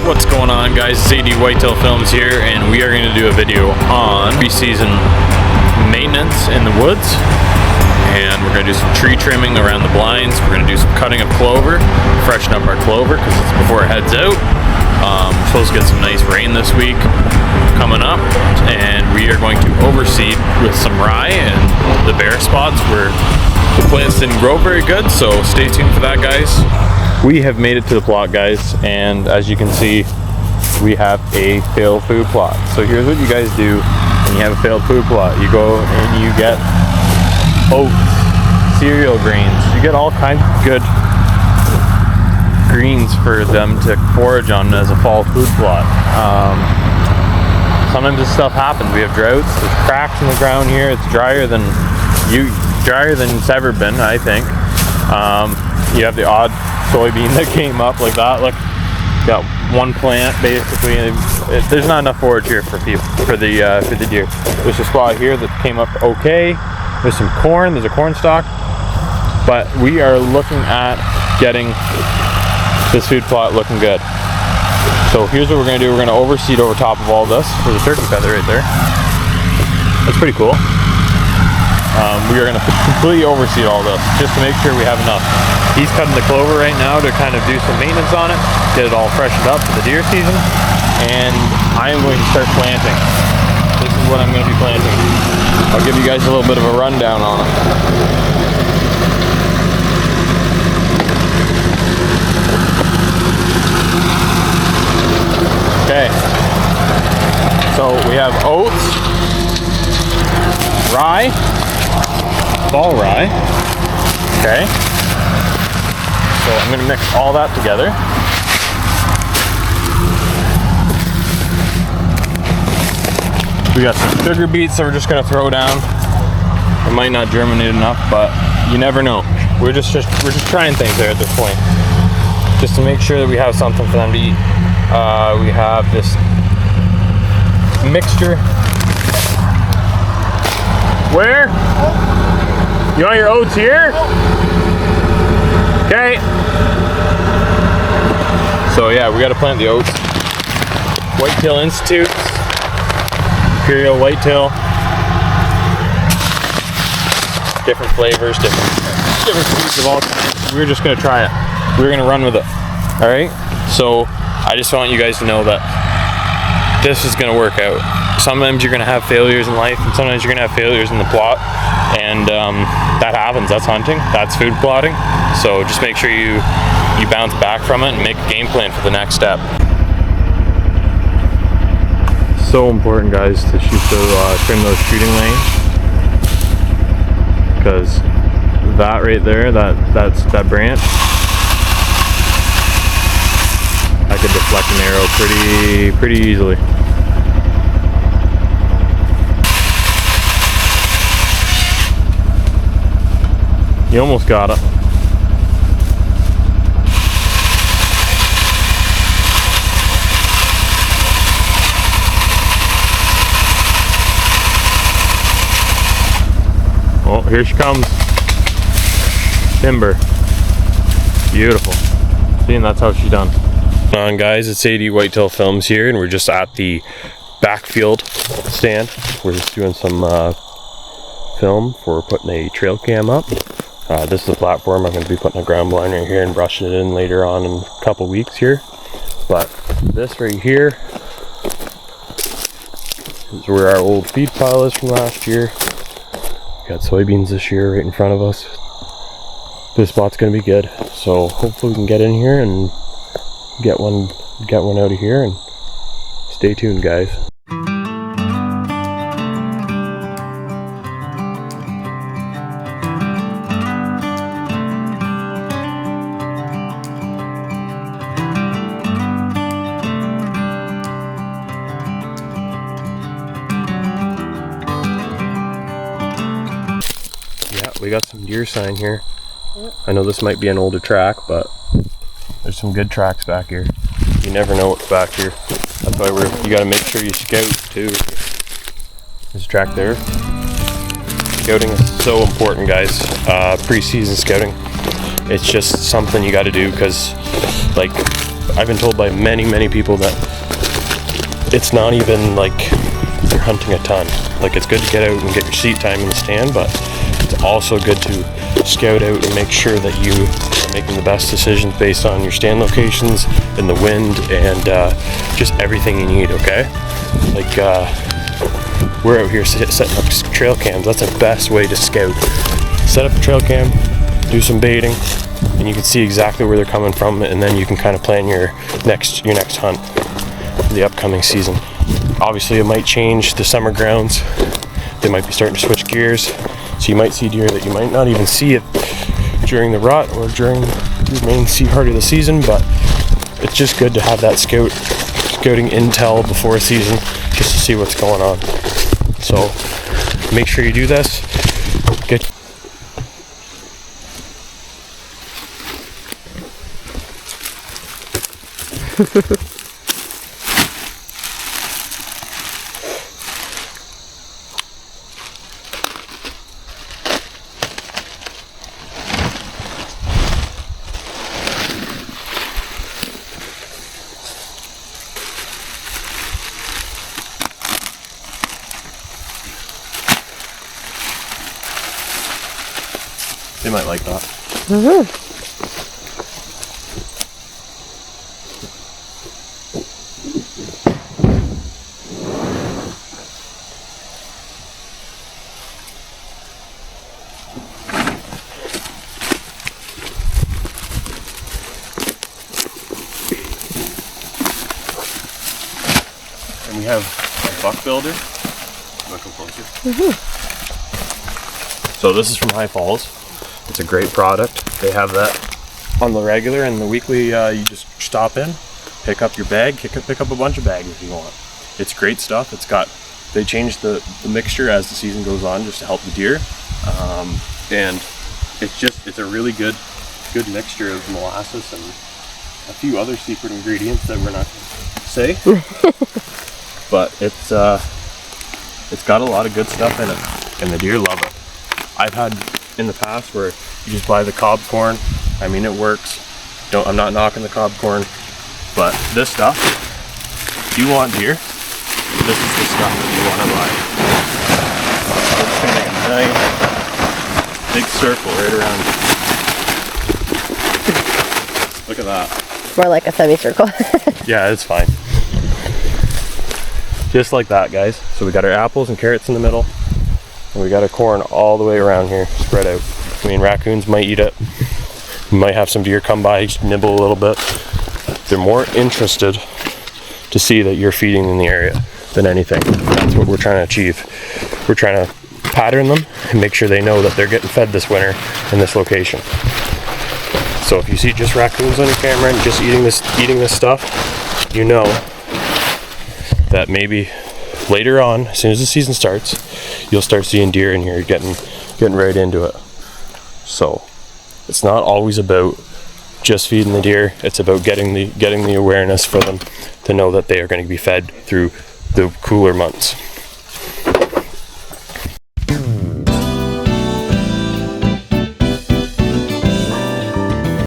What's going on, guys? It's AD Whitetail Films here, and we are going to do a video on pre-season maintenance in the woods. And we're going to do some tree trimming around the blinds. We're going to do some cutting of clover, freshen up our clover because it's before it heads out. We're supposed to get some nice rain this week coming up, and we are going to overseed with some rye and the bare spots where the plants didn't grow very good, so stay tuned for that, guys. We have made it to the plot, guys, and as you can see, we have a failed food plot. So here's what you guys do when you have a failed food plot. You go and you get oats, cereal grains. You get all kinds of good greens for them to forage on as a fall food plot. Sometimes this stuff happens. We have droughts, there's cracks in the ground here. It's drier than it's ever been, I think. You have the odd soybean that came up like that. Look, got one plant basically, and there's not enough forage here for the deer. There's a spot here that came up okay. There's some corn. There's a corn stalk, but we are looking at getting this food plot looking good. So here's what we're gonna do. We're gonna overseed over top of all this. There's a turkey feather right there. That's pretty cool. We are going to completely overseed all this just to make sure we have enough. He's cutting the clover right now to kind of do some maintenance on it, get it all freshened up for the deer season, and I am going to start planting. This is what I'm going to be planting. I'll give you guys a little bit of a rundown on it. Okay, so we have oats, rye, fall rye. Okay, so I'm going to mix all that together. We got some sugar beets that we're just going to throw down. It might not germinate enough, but you never know. We're just trying things there at this point, just to make sure that we have something for them to eat. We have this mixture. Where? You want your oats here? Okay. So yeah, we got to plant the oats. Whitetail Institute, Imperial Whitetail. Different flavors, different seeds of all kinds. We're just gonna try it. We're gonna run with it. All right. So I just want you guys to know that this is gonna work out. Sometimes you're gonna have failures in life, and sometimes you're gonna have failures in the plot, and that happens. That's hunting. That's food plotting. So just make sure you bounce back from it and make a game plan for the next step. So important, guys, to trim those shooting lanes, because that right there, that branch, I could deflect an arrow pretty easily. You almost got it. Oh, here she comes. Timber. Beautiful. See, and that's how she's done. On, guys, it's AD Whitetail Films here, and we're just at the backfield stand. We're just doing some film for putting a trail cam up. This is the platform. I'm going to be putting a ground blind right here and brushing it in later on in a couple weeks here. But this right here is where our old feed pile is from last year. Got soybeans this year right in front of us. This spot's going to be good. So hopefully we can get in here and get one out of here, and stay tuned, guys. We got some deer sign here. I know this might be an older track, but there's some good tracks back here. You never know what's back here. That's why you gotta make sure you scout too. There's a track there. Scouting is so important, guys. Pre-season scouting. It's just something you gotta do, because like I've been told by many people that it's not even like you're hunting a ton. Like, it's good to get out and get your seat time in the stand, but it's also good to scout out and make sure that you are making the best decisions based on your stand locations and the wind and just everything you need, okay? Like, we're out here setting up trail cams. That's the best way to scout. Set up a trail cam, do some baiting, and you can see exactly where they're coming from, and then you can kind of plan your next hunt for the upcoming season. Obviously, it might change the summer grounds. They might be starting to switch gears, so you might see deer that you might not even see it during the rut or during the main part of the season, but it's just good to have that scouting intel before a season just to see what's going on. So make sure you do this. Get They might like that. And we have a buck builder. Look closer. So this is from High Falls. It's a great product. They have that on the regular and the weekly. You just stop in, pick up your bag, pick up a bunch of bags if you want. It's great stuff. They change the mixture as the season goes on just to help the deer, and it's a really good mixture of molasses and a few other secret ingredients that we're not going to say. But it's got a lot of good stuff in it, and the deer love it. I've had in the past where you just buy the cob corn. I mean, it works. I'm not knocking the cob corn, but this stuff, if you want deer, this is the stuff that you want to buy. It's gonna make a nice big circle right around you. Look at that. More like a semicircle. Yeah, it's fine. Just like that, guys. So we got our apples and carrots in the middle. And we got our corn all the way around here, spread out. I mean, raccoons might eat it. You might have some deer come by, just nibble a little bit. They're more interested to see that you're feeding in the area than anything. That's what we're trying to achieve. We're trying to pattern them and make sure they know that they're getting fed this winter in this location. So if you see just raccoons on your camera and just eating this stuff, you know that maybe later on, as soon as the season starts, you'll start seeing deer in here getting right into it. So it's not always about just feeding the deer. It's about getting the awareness for them to know that they are going to be fed through the cooler months.